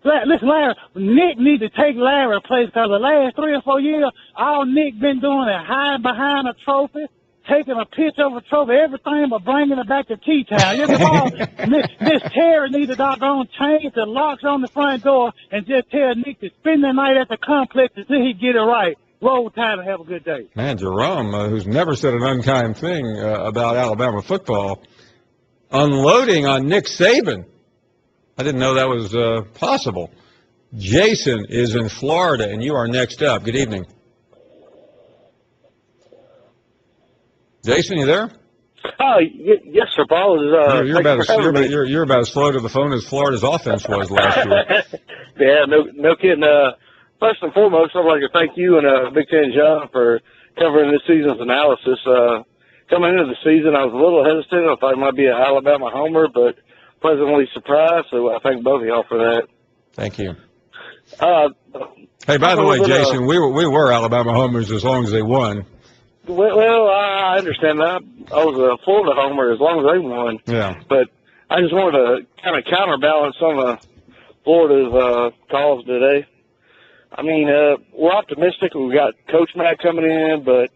Listen, Larry, Nick need to take Larry's place because the last 3 or 4 years, all Nick been doing is hiding behind a trophy, taking a picture of a trophy, everything but bringing it back to T-Town. You know, Miss Terry need to doggone change the locks on the front door and just tell Nick to spend the night at the complex until he get it right. Roll Tide and have a good day. Man, Jerome, who's never said an unkind thing about Alabama football, unloading on Nick Saban. I didn't know that was possible. Jason is in Florida, and you are next up. Good evening. Jason, you there? Yes, sir, Paul. You're about as slow to the phone as Florida's offense was last year. Yeah, no kidding. First and foremost, I'd like to thank you and Big Ten John for covering this season's analysis. Coming into the season, I was a little hesitant. I thought it might be an Alabama homer, but pleasantly surprised, so I thank both of y'all for that. Thank you. Hey, by the way, Jason, we were Alabama homers as long as they won. Well, I understand that. I was a Florida homer as long as they won. Yeah. But I just wanted to kind of counterbalance some of Florida's calls today. I mean, we're optimistic. We've got Coach Mack coming in, but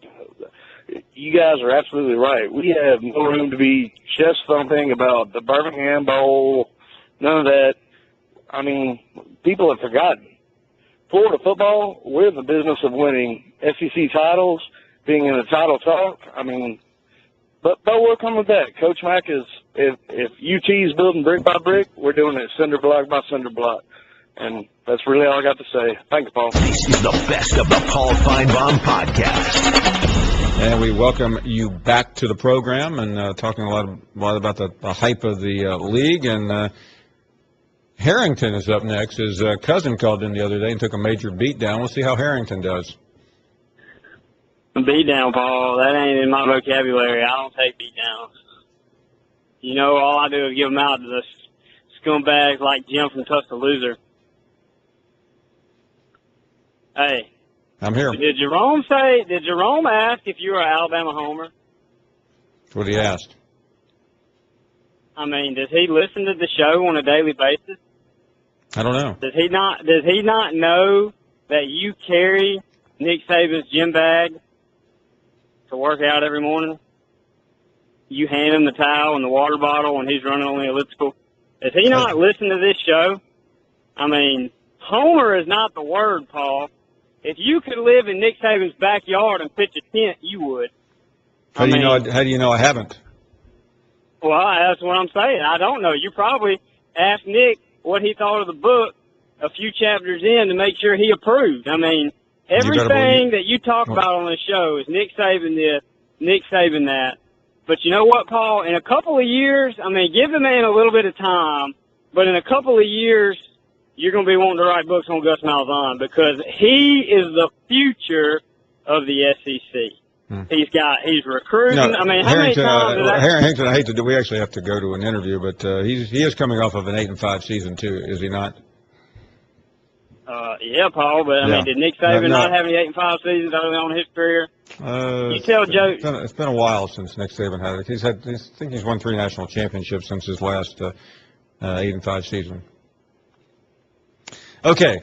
you guys are absolutely right. We have no room to be chest-thumping about the Birmingham Bowl, none of that. I mean, people have forgotten. Florida football, we're in the business of winning SEC titles, being in the title talk. I mean, but we're coming back. Coach Mack is, if UT is building brick by brick, we're doing it cinder block by cinder block. And that's really all I got to say. Thanks, Paul. This is the best of the Paul Finebaum podcast. And we welcome you back to the program and talking a lot about the hype of the league. And Harrington is up next. His cousin called in the other day and took a major beat down. We'll see how Harrington does. Beat down, Paul. That ain't in my vocabulary. I don't take beat downs. You know, all I do is give them out to the scumbags like Jim from Tuscaloosa. Hey. I'm here. Did Jerome ask if you were an Alabama homer? That's what he asked. I mean, does he listen to the show on a daily basis? I don't know. Does he not know that you carry Nick Saban's gym bag to work out every morning? You hand him the towel and the water bottle when he's running on the elliptical. Does he not listen to this show? I mean, homer is not the word, Paul. If you could live in Nick Saban's backyard and pitch a tent, you would. How do you know I haven't? Well, that's what I'm saying. I don't know. You probably asked Nick what he thought of the book a few chapters in to make sure he approved. I mean, everything that you talk about on the show is Nick Saban this, Nick Saban that. But you know what, Paul? In a couple of years, I mean, give the man a little bit of time, but in a couple of years, you're going to be wanting to write books on Gus Malzahn because he is the future of the SEC. He's recruiting. No, I mean, how many times Harrington, I hate to do. We actually have to go to an interview, but he is coming off of an 8-5 season too, is he not? Yeah, Paul. But I mean, did Nick Saban not have any 8-5 seasons early on in his career? You tell Joe. It's been a while since Nick Saban had it. I think he's won 3 national championships since his last 8-5 season. Okay,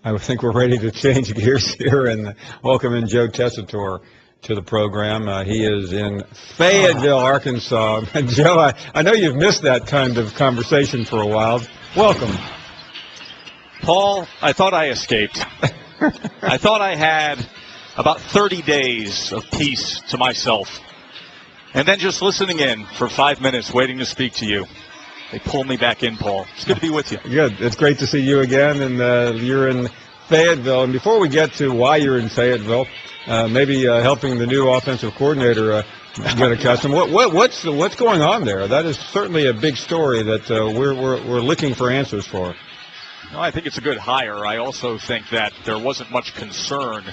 I think we're ready to change gears here and welcome in Joe Tessitore to the program. He is in Fayetteville, Arkansas. Joe, I know you've missed that kind of conversation for a while. Welcome. Paul, I thought I escaped. I thought I had about 30 days of peace to myself. And then just listening in for 5 minutes, waiting to speak to you. They pulled me back in, Paul. It's good to be with you. Good. It's great to see you again, and you're in Fayetteville. And before we get to why you're in Fayetteville, maybe helping the new offensive coordinator get accustomed. What's going on there? That is certainly a big story that we're looking for answers for. No, I think it's a good hire. I also think that there wasn't much concern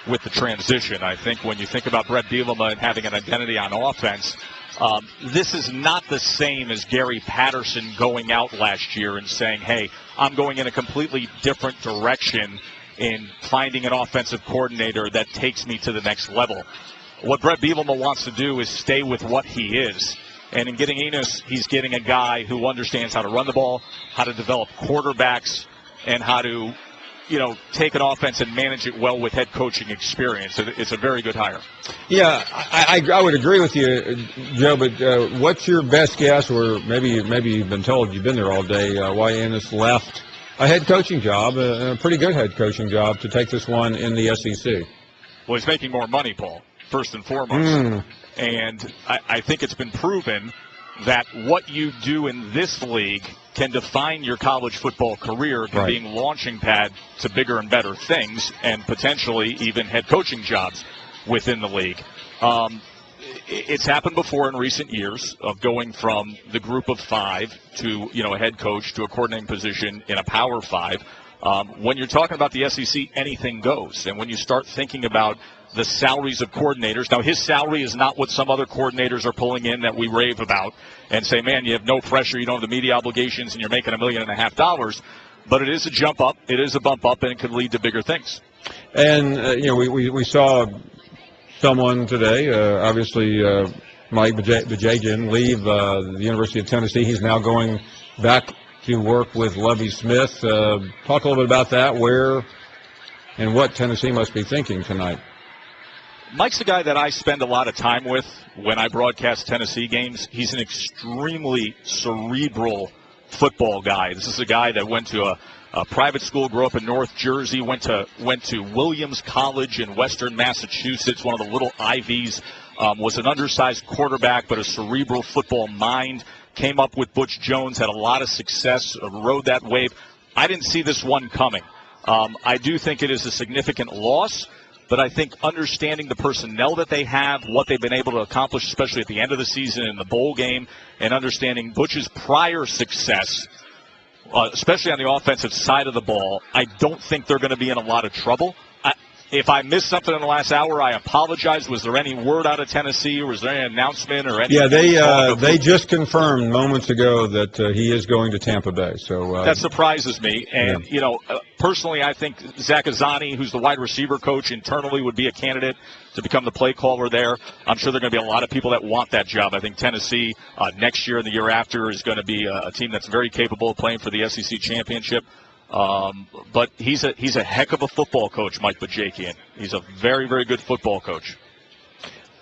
with the transition. I think when you think about Brett Bielema and having an identity on offense, this is not the same as Gary Patterson going out last year and saying, hey, I'm going in a completely different direction in finding an offensive coordinator that takes me to the next level. What Brett Bielema wants to do is stay with what he is. And in getting Enos, he's getting a guy who understands how to run the ball, how to develop quarterbacks, and how to, take an offense and manage it well with head coaching experience. It's a very good hire. Yeah, I would agree with you, Joe, but what's your best guess, or maybe you've been told, you've been there all day, why Ennis left a head coaching job, a pretty good head coaching job, to take this one in the SEC? Well, he's making more money, Paul, first and foremost. And I think it's been proven that what you do in this league can define your college football career to being launching pad to bigger and better things, and potentially even head coaching jobs within the league. It's happened before in recent years of going from the group of 5 to, a head coach to a coordinating position in a Power 5. When you're talking about the SEC, anything goes. And when you start thinking about the salaries of coordinators, now his salary is not what some other coordinators are pulling in that we rave about and say, man, you have no pressure, you don't have the media obligations, and you're making $1.5 million. But it is a jump up, it is a bump up, and it could lead to bigger things. And, we saw someone today, obviously Mike Bajakian, leave the University of Tennessee. He's now going back to work with Lovie Smith. Talk a little bit about that, where and what Tennessee must be thinking tonight. Mike's a guy that I spend a lot of time with when I broadcast Tennessee games. He's an extremely cerebral football guy. This is a guy that went to a private school, grew up in North Jersey, went to Williams College in Western Massachusetts, one of the little Ivies, was an undersized quarterback, but a cerebral football mind. Came up with Butch Jones, had a lot of success, rode that wave. I didn't see this one coming. I do think it is a significant loss, but I think understanding the personnel that they have, what they've been able to accomplish, especially at the end of the season in the bowl game, and understanding Butch's prior success, especially on the offensive side of the ball, I don't think they're going to be in a lot of trouble. If I missed something in the last hour, I apologize. Was there any word out of Tennessee, or was there any announcement or anything? Yeah, they just confirmed moments ago that he is going to Tampa Bay. So that surprises me. And, personally, I think Zach Azzani, who's the wide receiver coach internally, would be a candidate to become the play caller there. I'm sure there are going to be a lot of people that want that job. I think Tennessee next year and the year after is going to be a team that's very capable of playing for the SEC championship. But he's a heck of a football coach, Mike Bajakian. He's a very, very good football coach.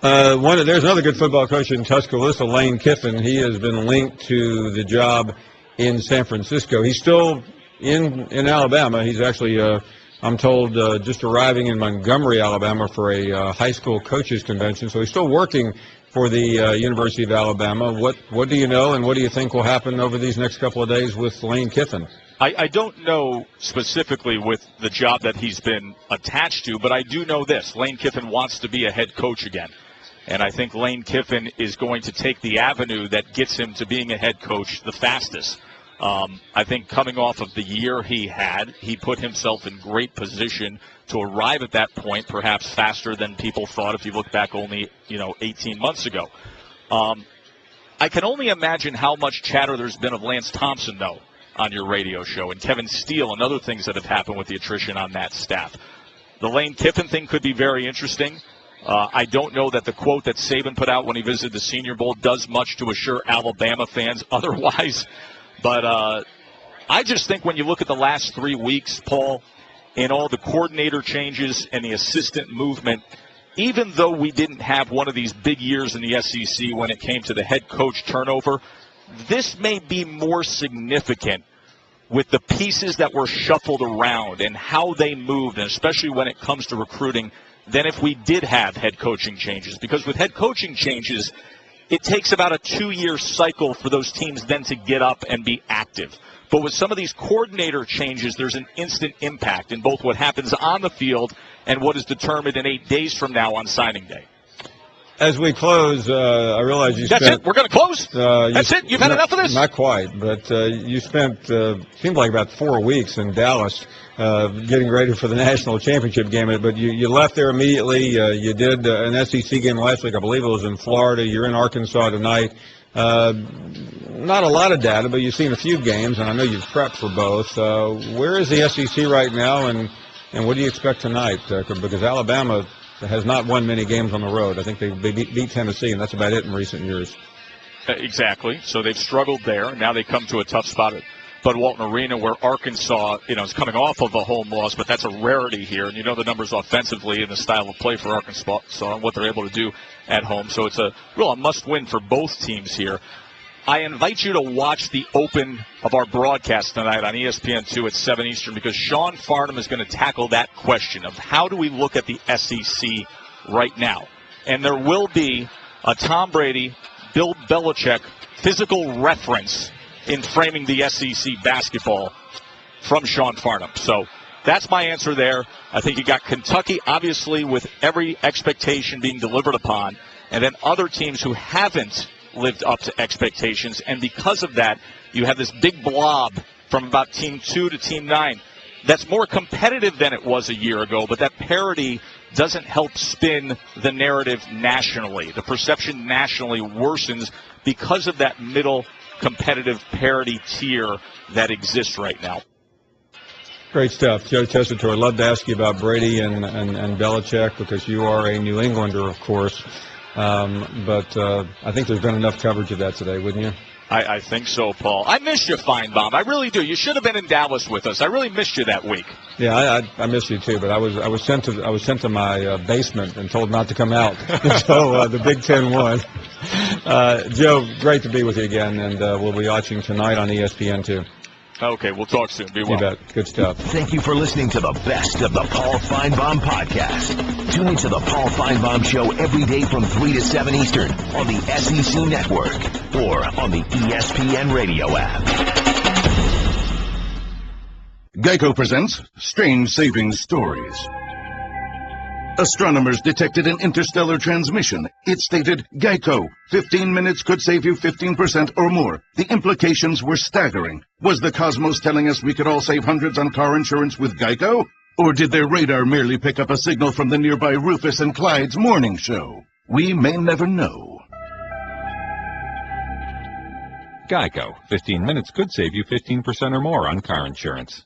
There's another good football coach in Tuscaloosa, Lane Kiffin. He has been linked to the job in San Francisco. He's still in Alabama. He's actually, I'm told, just arriving in Montgomery, Alabama for a high school coaches convention. So he's still working for the University of Alabama. What do you know, and what do you think will happen over these next couple of days with Lane Kiffin? I don't know specifically with the job that he's been attached to, but I do know this. Lane Kiffin wants to be a head coach again. And I think Lane Kiffin is going to take the avenue that gets him to being a head coach the fastest. I think coming off of the year he put himself in great position to arrive at that point, perhaps faster than people thought if you look back only, 18 months ago. I can only imagine how much chatter there's been of Lance Thompson, though, on your radio show, and Kevin Steele and other things that have happened with the attrition on that staff. The Lane Kiffin thing could be very interesting. I don't know that the quote that Saban put out when he visited the Senior Bowl does much to assure Alabama fans otherwise. But I just think when you look at the last 3 weeks, Paul, and all the coordinator changes and the assistant movement, even though we didn't have one of these big years in the SEC when it came to the head coach turnover, this may be more significant with the pieces that were shuffled around and how they moved, and especially when it comes to recruiting, than if we did have head coaching changes. Because with head coaching changes, it takes about a 2-year cycle for those teams then to get up and be active. But with some of these coordinator changes, there's an instant impact in both what happens on the field and what is determined in 8 days from now on signing day. As we close, I realize you That's spent... it? We're going to close? That's it? You've had enough of this? Not quite, but you spent, seemed like about 4 weeks in Dallas getting ready for the national championship game. But you left there immediately. You did an SEC game last week. I believe it was in Florida. You're in Arkansas tonight. Not a lot of data, but you've seen a few games, and I know you've prepped for both. Where is the SEC right now, and what do you expect tonight? Because Alabama has not won many games on the road. I think they beat Tennessee, and that's about it in recent years. Exactly. So they've struggled there. Now they come to a tough spot Bud Walton Arena, where Arkansas, is coming off of a home loss, but that's a rarity here. And the numbers offensively and the style of play for Arkansas and what they're able to do at home. So it's a must-win for both teams here. I invite you to watch the open of our broadcast tonight on ESPN2 at 7 Eastern, because Sean Farnham is going to tackle that question of how do we look at the SEC right now. And there will be a Tom Brady, Bill Belichick physical reference in framing the SEC basketball from Sean Farnham. So that's my answer there. I think you got Kentucky, obviously, with every expectation being delivered upon, and then other teams who haven't lived up to expectations, and because of that, you have this big blob from about Team 2 to Team 9 that's more competitive than it was a year ago, but that parity doesn't help spin the narrative nationally. The perception nationally worsens because of that middle competitive parity tier that exists right now. Great stuff. Joe Tessitore, I'd love to ask you about Brady and Belichick, because you are a New Englander, of course. But I think there's been enough coverage of that today, wouldn't you? I think so, Paul. I missed you, Finebaum. I really do. You should have been in Dallas with us. I really missed you that week. Yeah, I missed you too. But I was sent to my basement and told not to come out until the Big Ten won. Joe, great to be with you again, and we'll be watching tonight on ESPN2. Okay, we'll talk soon. Be well. You bet. Good stuff. Thank you for listening to the best of the Paul Finebaum podcast. Tune into the Paul Finebaum Show every day from 3 to 7 Eastern on the SEC Network or on the ESPN Radio app. Geico presents Strange Savings Stories. Astronomers detected an interstellar transmission. It stated, Geico, 15 minutes could save you 15% or more. The implications were staggering. Was the cosmos telling us we could all save hundreds on car insurance with Geico? Or did their radar merely pick up a signal from the nearby Rufus and Clyde's morning show? We may never know. Geico, 15 minutes could save you 15% or more on car insurance.